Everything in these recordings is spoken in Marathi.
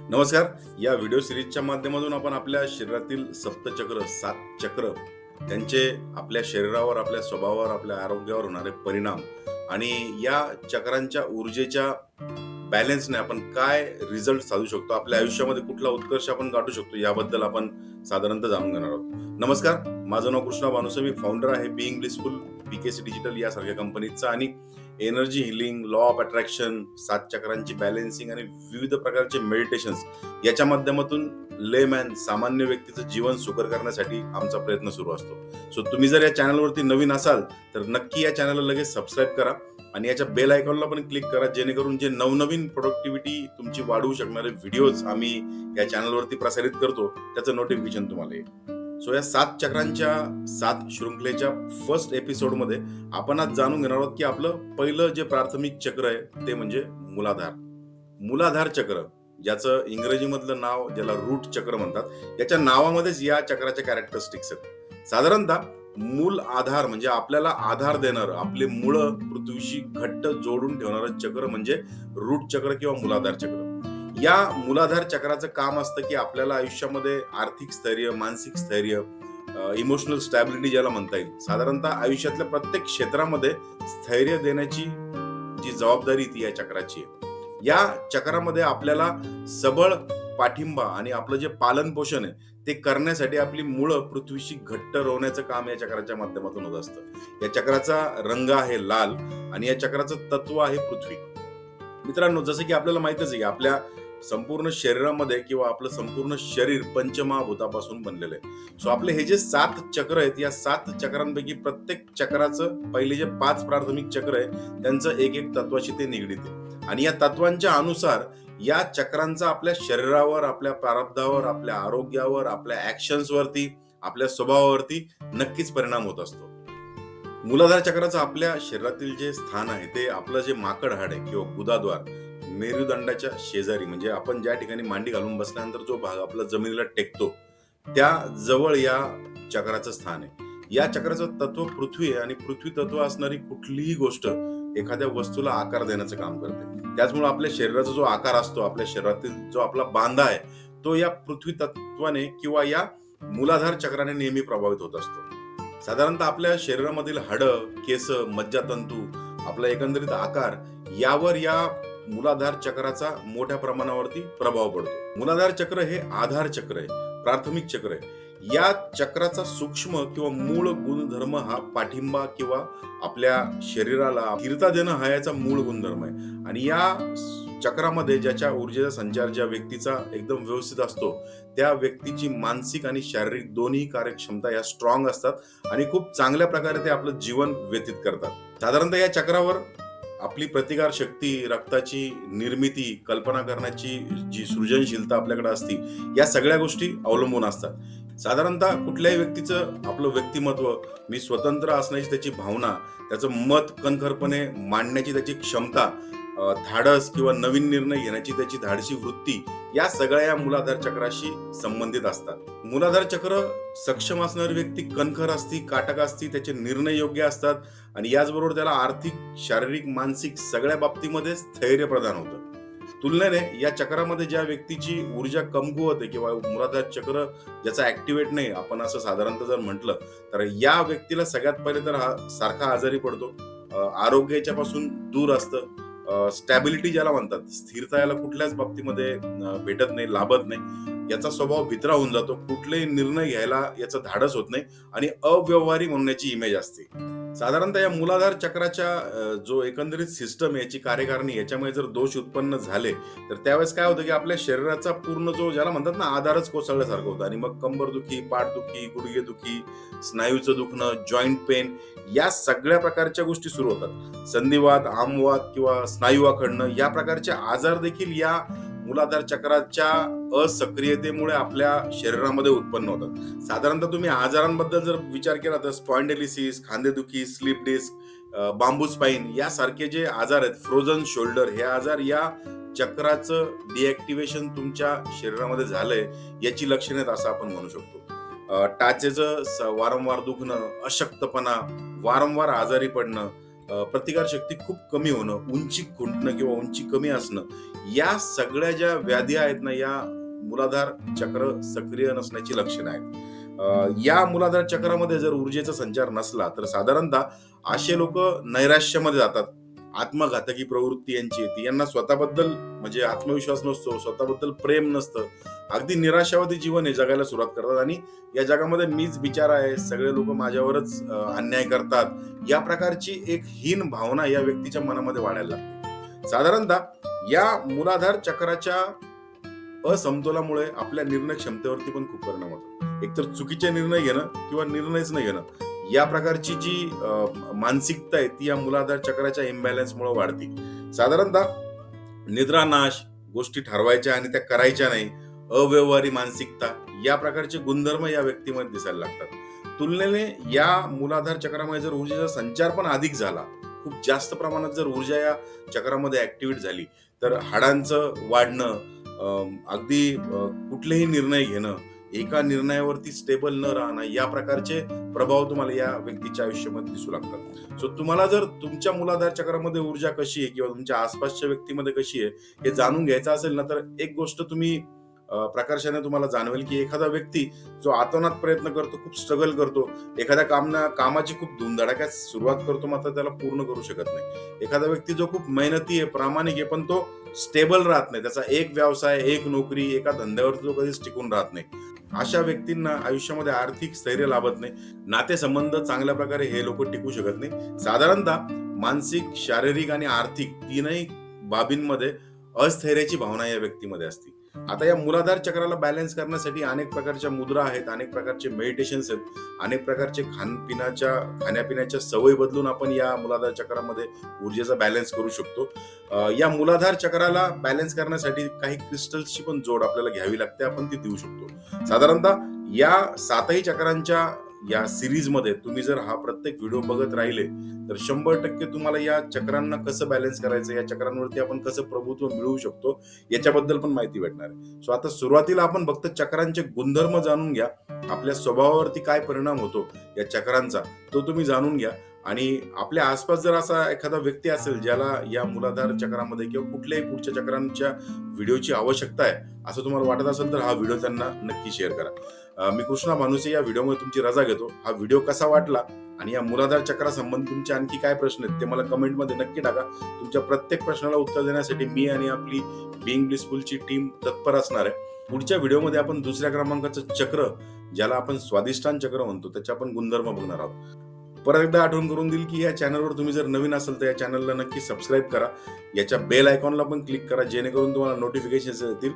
नमस्कार. या व्हिडिओ सिरीजच्या माध्यमातून आपण आपल्या शरीरातील सप्तचक्र, 7 चक्र, त्यांचे आपल्या शरीरावर, आपल्या स्वभावावर, आपल्या आरोग्यावर होणारे परिणाम आणि या चक्रांच्या ऊर्जेच्या बॅलन्सने आपण काय रिझल्ट साधू शकतो, आपल्या आयुष्यामध्ये कुठला उत्कर्ष आपण गाठू शकतो, याबद्दल आपण साधारणतः जाणून घेणार आहोत. नमस्कार, माझं नाव कृष्णा भानुसे. मी फाउंडर आहे बिईंग ब्लिसफुल, बीकेसी डिजिटल यासारख्या कंपनीचा आणि energy healing, law of attraction, 7 चक्रांची बॅलन्सिंग आणि विविध प्रकारचे मेडिटेशन्स याच्या माध्यमातून लेमॅन सामान्य व्यक्तीचं जीवन सुकर करण्यासाठी आमचा प्रयत्न सुरू असतो. सो तुम्ही जर या चॅनलवरती नवीन असाल तर नक्की या चॅनलला लगेच सबस्क्राईब करा आणि याच्या बेल आयकॉनला पण क्लिक करा, जेणेकरून जे नवनवीन प्रोडक्टिव्हिटी तुमची वाढवू शकणारे व्हिडिओज आम्ही या चॅनलवरती प्रसारित करतो त्याचं नोटिफिकेशन तुम्हाला येईल. सो या 7 चक्रांच्या 7 शृंखलेच्या फर्स्ट एपिसोडमध्ये आपण आज जाणून घेणार आहोत की आपलं पहिलं जे प्राथमिक चक्र आहे ते म्हणजे मूलाधार. मूलाधार चक्र, ज्याचं इंग्रजीमधलं नाव ज्याला रूट चक्र म्हणतात, याच्या नावामध्येच या चक्राच्या कॅरेक्टरिस्टिक्स आहेत. साधारणतः मूल आधार म्हणजे आपल्याला आधार देणार, आपले मुळ पृथ्वीशी घट्ट जोडून ठेवणारं चक्र म्हणजे रूट चक्र किंवा मूलाधार चक्र. या मूलाधार चक्राचं काम असतं की आपल्याला आयुष्यामध्ये आर्थिक स्थैर्य, मानसिक स्थैर्य, इमोशनल स्टॅबिलिटी ज्याला म्हणता येईल, साधारणतः आयुष्यातल्या प्रत्येक क्षेत्रामध्ये स्थैर्य देण्याची जी जबाबदारी ती या चक्राची आहे. या चक्रामध्ये आपल्याला सबळ पाठिंबा आणि आपलं जे पालन पोषण आहे ते करण्यासाठी आपली मुळं पृथ्वीशी घट्ट रोवण्याचं काम या चक्राच्या माध्यमातून होत असतं. या चक्राचा रंग आहे लाल आणि या चक्राचं तत्व आहे पृथ्वी. मित्रांनो, जसं की आपल्याला माहितच आहे, आपल्या संपूर्ण शरीरामध्ये किंवा आपलं संपूर्ण शरीर पंचमहाभूतापासून बनलेलं आहे. सो आपले हे जे 7 चक्र आहेत, या 7 चक्रांपैकी प्रत्येक चक्राचं पहिले जे 5 प्राथमिक चक्र आहे त्यांचं एक एक तत्वाशी ते निगडीत आहे आणि या तत्वांच्या अनुसार या चक्रांचा आपल्या शरीरावर, आपल्या प्रारब्धावर, आपल्या आरोग्यावर, आपल्या ऍक्शन्स वरती, आपल्या स्वभावावरती नक्कीच परिणाम होत असतो. मूलाधार चक्राचं आपल्या शरीरातील जे स्थान आहे ते आपलं जे माकड हाड आहे किंवा गुदाद्वार, मेरुदंडाच्या शेजारी, म्हणजे आपण ज्या ठिकाणी मांडी घालून बसल्यानंतर जो भाग आपला जमिनीला टेकतो त्या जवळ या चक्राचं स्थान आहे. या चक्राचं तत्व पृथ्वी आहे आणि पृथ्वी तत्व असणारी कुठलीही गोष्ट एखाद्या वस्तूला आकार देण्याचं काम करते. त्याचमुळे आपल्या शरीराचा जो आकार असतो, आपल्या शरीरातील जो आपला बांधा आहे, तो या पृथ्वी तत्वाने किंवा या मूलाधार चक्राने नेहमी प्रभावित होत असतो. साधारणतः आपल्या शरीरामधील हाडं, केस, मज्जातंतू, आपला एकंदरीत आकार यावर या मूलाधार चक्राचा मोठ्या प्रमाणावरती प्रभाव पडतो. मूलाधार चक्र हे आधार चक्र आहे, प्राथमिक चक्र आहे. या चक्राचा सूक्ष्म किंवा मूळ गुणधर्म हा पाठिंबा किंवा आपल्या शरीराला स्थिरता देणं हा याचा मूळ गुणधर्म आहे आणि या चक्रामध्ये ज्याच्या ऊर्जेचा संचार ज्या व्यक्तीचा एकदम व्यवस्थित असतो त्या व्यक्तीची मानसिक आणि शारीरिक दोन्ही कार्यक्षमता या स्ट्रॉंग असतात आणि खूप चांगल्या प्रकारे ते आपलं जीवन व्यतीत करतात. साधारणतः या चक्रावर आपली प्रतिकार शक्ती, रक्ताची निर्मिती, कल्पना करण्याची जी सृजनशीलता आपल्याकडे असते, या सगळ्या गोष्टी अवलंबून असतात. साधारणतः कुठल्याही व्यक्तीचं आपलं व्यक्तिमत्व, मी स्वतंत्र असण्याची त्याची भावना, त्याचं मत कणखरपणे मांडण्याची त्याची क्षमता, धाडस किंवा नवीन निर्णय घेण्याची त्याची धाडसी वृत्ती, या सगळ्या या मूलाधार चक्राशी संबंधित असतात. मूलाधार चक्र सक्षम असणारी व्यक्ती कणखर असती, काटक असती, त्याचे निर्णय योग्य असतात आणि याचबरोबर त्याला आर्थिक, शारीरिक, मानसिक सगळ्या बाबतीमध्ये स्थैर्य प्रदान होतं. तुलनेने या चक्रामध्ये ज्या व्यक्तीची ऊर्जा कमकुवत आहे किंवा मूलाधार चक्र ज्याचा ऍक्टिव्हेट नाही, आपण असं साधारणतः जर म्हटलं तर या व्यक्तीला सगळ्यात पहिले तर हा सारखा आजारी पडतो, आरोग्याच्या पासून दूर असतं, स्टॅबिलिटी ज्याला म्हणतात, स्थिरता याला कुठल्याच बाबतीमध्ये भेटत नाही, लाभत नाही. याचा स्वभाव भित्रा होऊन जातो, कुठलेही निर्णय घ्यायला याचं धाडस होत नाही आणि अव्यवहारी म्हणून याची इमेज असते. साधारणतः या मूलाधार चक्राच्या जो एकंदरीत सिस्टम आहे, याची कार्यकारिणी, याच्यामुळे जर दोष उत्पन्न झाले तर त्यावेळेस काय होतं की आपल्या शरीराचा पूर्ण जो ज्याला म्हणतात ना आधारच कोसळल्यासारखं होतं आणि मग कंबरदुखी, पाठदुखी, गुडघेदुखी, स्नायूचं दुखणं, जॉईंट पेन, या सगळ्या प्रकारच्या गोष्टी सुरू होतात. संधिवात, आमवात किंवा स्नायू आखडणं, या प्रकारचे आजार देखील या मूलाधार चक्राच्या असक्रियतेमुळे आपल्या शरीरामध्ये उत्पन्न होतात. साधारणतः तुम्ही आजारांबद्दल जर विचार केला तर स्पॉन्डिलिसिस, खांदेदुखी, स्लीप डिस्क, बांबू स्पाईन यासारखे जे आजार आहेत, फ्रोझन शोल्डर, हे आजार या चक्राचं डिॲक्टिव्हेशन तुमच्या शरीरामध्ये झालंय याची लक्षणे आहेत असं आपण म्हणू शकतो. टाचेचं वारंवार दुखणं, अशक्तपणा, वारंवार आजारी पडणं, प्रतिकारशक्ती खूप कमी होणं, उंची खुंटणं किंवा उंची कमी असणं, या सगळ्या ज्या व्याधी आहेत ना, या मूलाधार चक्र सक्रिय नसण्याची लक्षणं आहेत. या मूलाधार चक्रामध्ये जर ऊर्जेचा संचार नसला तर साधारणतः असे लोक नैराश्यामध्ये जातात. आत्मघातकी प्रवृत्ती यांची येते. यांना स्वतःबद्दल म्हणजे आत्मविश्वास नसतो, स्वतःबद्दल प्रेम नसतं. अगदी निराशावादी जीवन हे जगायला सुरुवात करतात आणि या जगामध्ये मीच बिचारा आहे, सगळे लोक माझ्यावरच अन्याय करतात, या प्रकारची एक हीन भावना या व्यक्तीच्या मनामध्ये वाढायला लागते. साधारणतः या मूलाधार चक्राच्या असमतोलामुळे आपल्या निर्णय क्षमतेवरती पण खूप परिणाम होतो. एकतर चुकीचे निर्णय घेणं किंवा निर्णयच न घेणं, या प्रकारची जी मानसिकता आहे ती या मूलाधार चक्राच्या इम्बॅलन्समुळे वाढते. साधारणतः निद्रानाश, गोष्टी ठरवायच्या आणि त्या करायच्या नाही, अव्यवहारी मानसिकता, या प्रकारचे गुणधर्म या व्यक्तीमध्ये दिसायला लागतात. तुलनेने या मूलाधार चक्रामध्ये जर ऊर्जेचा संचार पण अधिक झाला, खूप जास्त प्रमाणात जर ऊर्जा या चक्रामध्ये ऍक्टिव्हेट झाली, तर हाडांचं वाढणं, अगदी कुठलेही निर्णय घेणं, एका निर्णयावरती स्टेबल न राहणं, या प्रकारचे प्रभाव तुम्हाला या व्यक्तीच्या आयुष्यामध्ये दिसू लागतात. सो तुम्हाला जर तुमच्या मूलाधार चक्रामध्ये ऊर्जा कशी आहे किंवा तुमच्या आसपासच्या व्यक्तीमध्ये कशी आहे हे जाणून घ्यायचं असेल ना, तर एक गोष्ट तुम्ही प्रकर्षाने तुम्हाला जाणवेल की एखादा व्यक्ती जो आतोनात प्रयत्न करतो, खूप स्ट्रगल करतो, एखाद्या कामाची खूप धुमधडाक्यात सुरुवात करतो, मात्र त्याला पूर्ण करू शकत नाही. एखादा व्यक्ती जो खूप मेहनती आहे, प्रामाणिक आहे, पण तो स्टेबल राहत नाही, त्याचा एक व्यवसाय, एक नोकरी, एका धंद्यावरती तो कधीच टिकून राहत नाही. अशा व्यक्तींना आयुष्यामध्ये आर्थिक स्थैर्य लाभत नाही, नातेसंबंध चांगल्या प्रकारे हे लोक टिकू शकत नाही. साधारणतः मानसिक, शारीरिक आणि आर्थिक तीनही बाबींमध्ये अस्थैर्याची भावना या व्यक्तीमध्ये असते. आता या मूलाधार चक्राला बॅलन्स करण्यासाठी अनेक प्रकारच्या मुद्रा आहेत, अनेक प्रकारचे मेडिटेशन्स आहेत, अनेक प्रकारचे खाण्यापिण्याच्या सवयी बदलून आपण या मूलाधार चक्रामध्ये ऊर्जेचा बॅलन्स करू शकतो. या मूलाधार चक्राला बॅलन्स करण्यासाठी काही क्रिस्टल्सची पण जोड आपल्याला घ्यावी लागते, आपण ती देऊ शकतो. साधारणतः या 7ही चक्रांच्या या सिरीज मध्ये तुम्ही जर हा प्रत्येक व्हिडिओ बघत राहिले तर 100% तुम्हाला या चक्रांना कसं बॅलन्स करायचं, या चक्रांवरती आपण कसं प्रभुत्व मिळवू शकतो, याच्याबद्दल पण माहिती भेटणार आहे. सो आता सुरुवातीला आपण फक्त चक्रांचे गुणधर्म जाणून घ्या, आपल्या स्वभावावरती काय परिणाम होतो या चक्रांचा तो तुम्ही जाणून घ्या. आणि आपल्या आसपास जर असा एखादा व्यक्ती असेल ज्याला या मूलाधार चक्रामध्ये किंवा कुठल्याही पुढच्या चक्रांच्या व्हिडिओची आवश्यकता आहे असं तुम्हाला वाटत असेल तर हा व्हिडिओ त्यांना नक्की शेअर करा. मी कृष्णा भानुसे या व्हिडिओमध्ये तुमची रजा घेतो. हा व्हिडिओ कसा वाटला आणि या मूलाधार चक्रासंबंधी तुमचे आणखी काय प्रश्न आहेत ते मला कमेंटमध्ये नक्की टाका. तुमच्या प्रत्येक प्रश्नाला उत्तर देण्यासाठी मी आणि आपली बिंग ब्लिसफुलची टीम तत्पर असणार आहे. पुढच्या व्हिडिओमध्ये आपण दुसऱ्या क्रमांकाचं चक्र, ज्याला आपण स्वादिष्टान चक्र म्हणतो, त्याचे आपण गुणधर्म बघणार आहोत. परत एकदा आठवण करून देईल की या चॅनलवर तुम्ही जर नवीन असाल तर या चॅनलला नक्की सबस्क्राईब करा, याच्या बेल आयकॉनला पण क्लिक करा, जेणेकरून तुम्हाला नोटिफिकेशन्स येतील.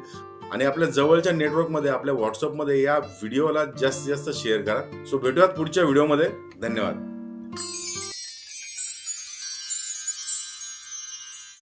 आणि आपल्या जवळच्या नेटवर्कमध्ये, आपल्या व्हॉट्सअपमध्ये या व्हिडिओला जास्तीत जास्त शेअर करा. सो भेटूयात पुढच्या व्हिडिओमध्ये. धन्यवाद.